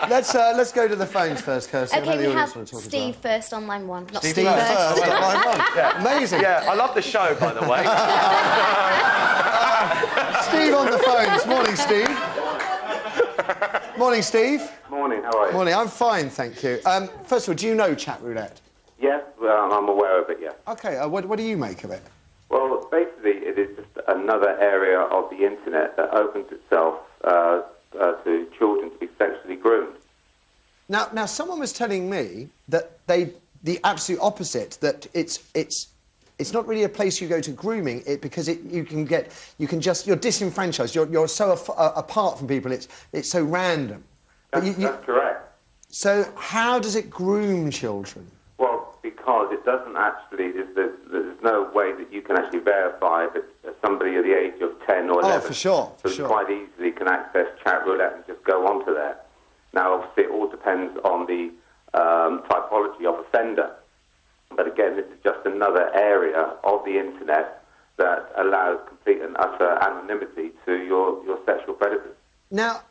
let's go to the phones first, Kirsty. OK, we have Steve first on line 1. Not Steve first on line 1. Yeah. Amazing. Yeah, I love the show, by the way. Steve on the phones. Morning, Steve. Morning, Steve. Morning, how are you? Morning, I'm fine, thank you. First of all, do you know Chatroulette? Yes, well, I'm aware of it, yes. OK, what do you make of it? Well, basically, it is just another area of the internet that opens itself to children to be sexually groomed. Now, someone was telling me that the absolute opposite, that it's not really a place you go to grooming because you're disenfranchised. You're so apart from people. It's so random. That's correct. So how does it groom children? Well, because it doesn't actually. There's no way that you can actually verify if it's somebody at the age of 10 or 11. Oh, for sure. So you quite easily can access Chatroulette and just go onto there. Now, obviously, it all depends on the typology of offender. But again, this is just another area of the internet that allows complete and utter anonymity to your sexual predators. Now,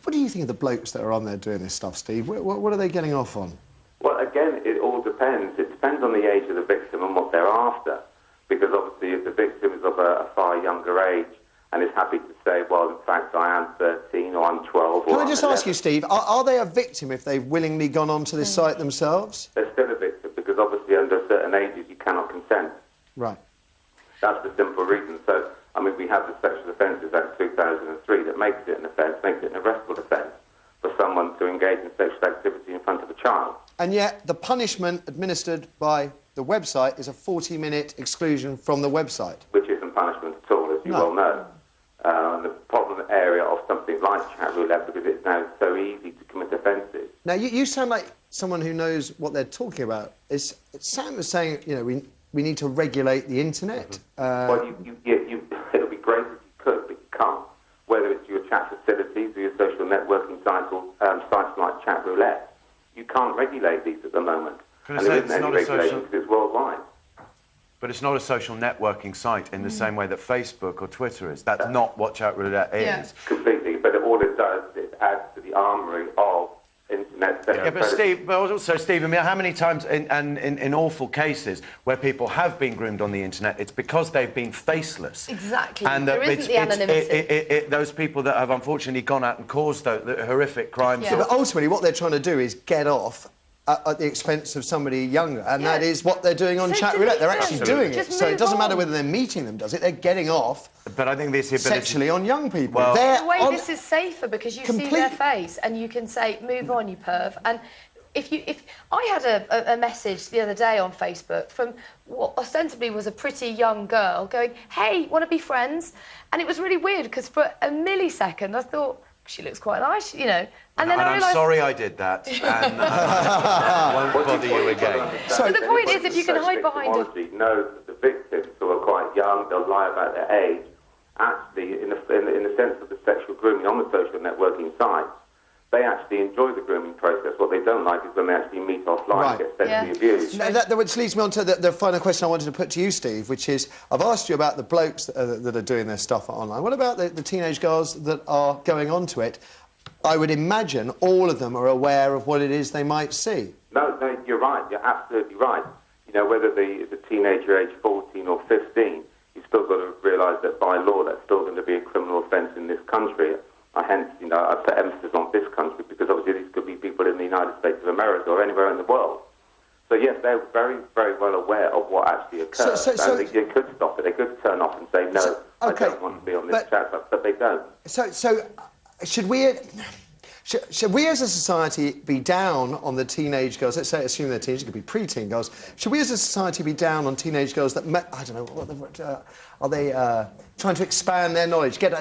what do you think of the blokes that are on there doing this stuff, Steve? What are they getting off on? Well, again, it all depends. It depends on the age of the victim and what they're after. Because obviously, if the victim is of a far younger age and is happy to say, well, in fact, I am 13 or I'm 12 or Can I just ask you, Steve, are they a victim if they've willingly gone onto this site themselves? They're still a victim because obviously under certain ages you cannot consent. Right. That's the simple reason. So, I mean, we have the Sexual Offences Act 2003 that makes it an offence, makes it an arrestable offence for someone to engage in sexual activity in front of a child. And yet the punishment administered by the website is a 40-minute exclusion from the website. Which isn't punishment at all, as you well know. The problem area of something like Chatroulette, because it's now so easy to commit offences. Now, you sound like someone who knows what they're talking about. Sam was saying, you know, we need to regulate the internet. Well, it'll be great if you could, but you can't. Whether it's your chat facilities or your social networking sites like Chatroulette, you can't regulate these at the moment. And there isn't any regulation because it's worldwide. But it's not a social networking site in the same way that Facebook or Twitter is. That's not what Chatroulette is. Yeah. Completely, but all it does is add to the armoury of internet sexual predators. But also, Steve, I mean, how many times in awful cases where people have been groomed on the internet, it's because they've been faceless. Exactly. And there isn't the anonymity. Those people that have unfortunately gone out and caused the horrific crimes. Yeah. But ultimately, what they're trying to do is get off at the expense of somebody younger, and that is what they're doing on Chatroulette. They're actually doing it. So it doesn't matter whether they're meeting them, does it? They're getting off. But I think this sexually on young people. Well, the way this is safer because you see their face and you can say, "Move on, you perv." And if I had a message the other day on Facebook from what ostensibly was a pretty young girl going, "Hey, want to be friends?" And it was really weird because for a millisecond I thought, she looks quite nice, you know. And then I realised... I'm sorry I did that, and I won't bother you again. But the point is, if you can hide behind it... knows that the victims who are quite young, they'll lie about their age, actually, in the sense of the sexual grooming on the social networking sites, they actually enjoy the grooming process. What they don't like is when they actually meet offline and get sexually abused. That which leads me on to the final question I wanted to put to you, Steve, which is, I've asked you about the blokes that are doing their stuff online. What about the teenage girls that are going onto it? I would imagine all of them are aware of what it is they might see. No, you're right. You're absolutely right. You know, whether the teenager age 14 or 15, you've still got to realise that by law that's still going to be a criminal offence in this country. Hence, you know, I put emphasis on this country because obviously these could be people in the United States of America or anywhere in the world. So yes, they're very, very well aware of what actually occurs. And they could stop it. They could turn off and say, no, I don't want to be on this chat, but they don't. So should we as a society be down on the teenage girls? Let's say, assume they're teenagers, it could be pre-teen girls. Should we as a society be down on teenage girls that, I don't know, are they trying to expand their knowledge, get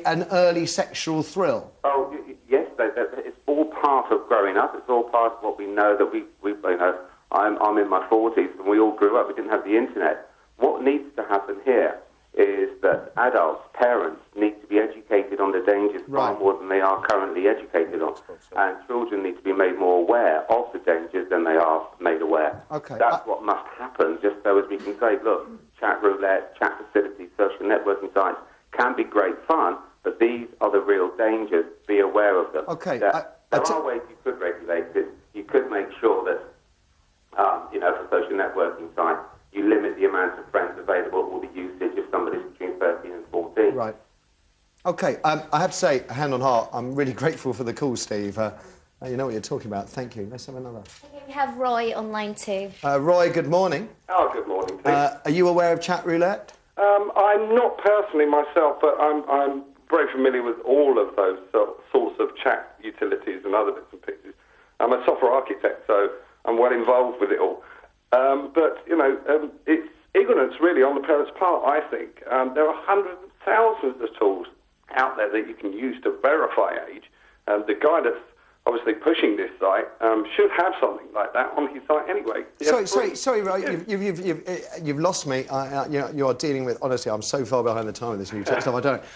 an early sexual thrill? Oh, yes, it's all part of growing up. It's all part of what we know that we you know, I'm in my 40s and we all grew up. We didn't have the internet. What needs to happen here is that adults, parents, need to be educated on the dangers far more than they are currently educated on. And children need to be made more aware of the dangers than they are made aware. Okay. That's what must happen, just so as we can say, look, Chatroulette, chat facilities, social networking sites can be great fun, But these are the real dangers. Be aware of them. Okay. There are ways you could regulate it. You could make sure that, for social networking sites, you limit the amount of friends available or the usage if somebody's between 13 and 14. Right. OK, I have to say, hand on heart, I'm really grateful for the call, Steve. You know what you're talking about. Thank you. Let's have another. Okay, we have Roy online too. Roy, good morning. Oh, good morning, Steve. Are you aware of Chatroulette? I'm not personally myself, but I'm very familiar with all of those sorts of chat utilities and other bits and pieces. I'm a software architect, so I'm well involved with it all. But, it's ignorance really on the parents' part, I think. There are hundreds of thousands of tools out there that you can use to verify age. The guy that's obviously pushing this site should have something like that on his site anyway. Sorry, Roy, you've lost me. You are dealing with... Honestly, I'm so far behind the time with this new tech stuff, I don't know.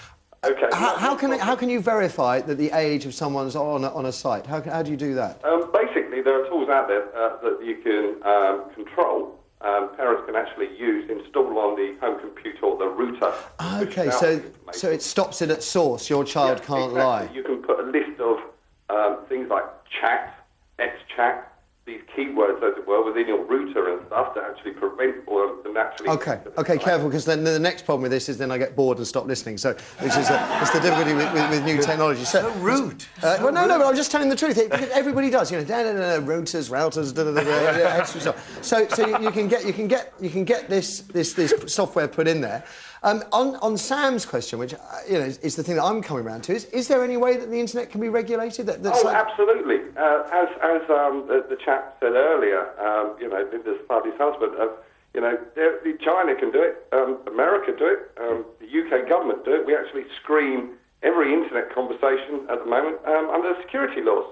Okay. How can you verify that the age of someone's on a site? How do you do that? Basically, there are tools out there that you can control. Parents can actually install on the home computer or the router. OK, so it stops it at source. Your child can't lie. You can put a list of things like chat, X-chat, these keywords, as it were, within your router and stuff to actually prevent or to naturally... OK, careful, because then the next problem with this is then I get bored and stop listening. So, which is it's the difficulty with new technology. So rude. Well, no, but I'm just telling the truth. Everybody does, routers, extra stuff. So you can get this software put in there. On Sam's question, which is the thing that I'm coming around to, is there any way that the internet can be regulated? Absolutely. As the chap said earlier, Linda's party's husband. China can do it. America do it. The UK government do it. We actually screen every internet conversation at the moment under security laws.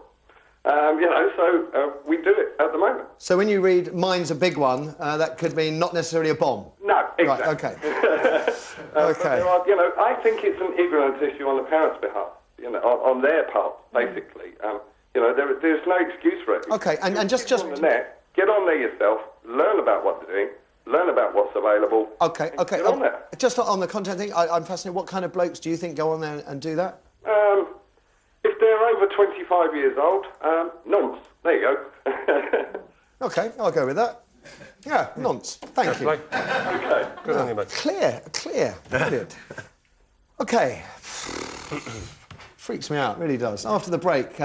So we do it at the moment. So when you read "mine's a big one," that could mean not necessarily a bomb. No, exactly. Right, OK. Okay. I think it's an ignorance issue on the parents' behalf. On their part, basically. There's no excuse for it. OK, and just on the net, get on there yourself, learn about what they're doing, learn about what's available. OK. Get on there. Just on the content thing, I'm fascinated. What kind of blokes do you think go on there and do that? If they're over 25 years old, nonce. There you go. OK, I'll go with that. Yeah, nonce. Thank you. OK. Good on you, mate. Clear. Brilliant. OK. Freaks me out, really does. After the break,